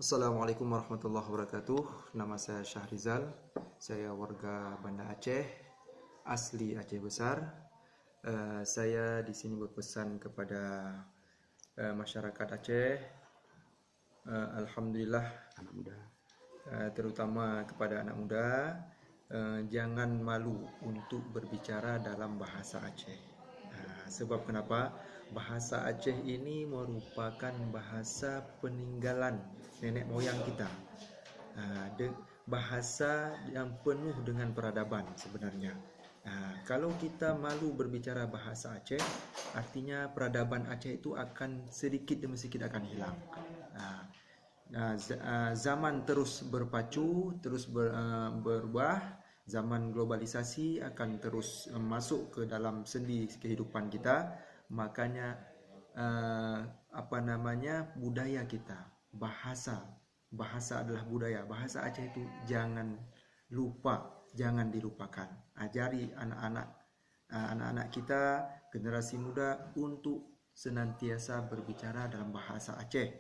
Assalamualaikum warahmatullahi wabarakatuh. Nama saya Syahrizal. Saya warga Banda Aceh, asli Aceh Besar. Saya di sini berpesan kepada masyarakat Aceh. Alhamdulillah, anak muda, terutama kepada anak muda, jangan malu untuk berbicara dalam bahasa Aceh. Sebab kenapa? Bahasa Aceh ini merupakan bahasa peninggalan nenek moyang kita. Bahasa yang penuh dengan peradaban sebenarnya. Kalau kita malu berbicara bahasa Aceh, artinya peradaban Aceh itu akan sedikit demi sedikit akan hilang. Zaman terus berpacu, terus berubah. Zaman globalisasi akan terus masuk ke dalam sendi kehidupan kita. Makanya budaya kita, bahasa adalah budaya. Bahasa Aceh itu jangan lupa, jangan dilupakan. Ajari anak-anak kita, generasi muda untuk senantiasa berbicara dalam bahasa Aceh.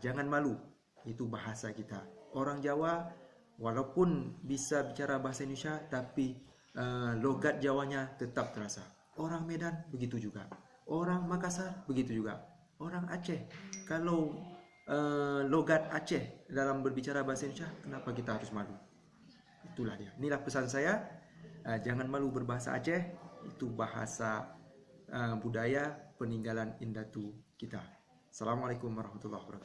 Jangan malu, itu bahasa kita. Orang Jawa walaupun bisa bicara bahasa Indonesia, tapi logat Jawanya tetap terasa. Orang Medan begitu juga, orang Makassar begitu juga, orang Aceh. Kalau logat Aceh dalam berbicara bahasa Indonesia, kenapa kita harus malu? Itulah dia. Inilah pesan saya. Jangan malu berbahasa Aceh. Itu bahasa budaya peninggalan indatu kita. Assalamualaikum warahmatullahi wabarakatuh.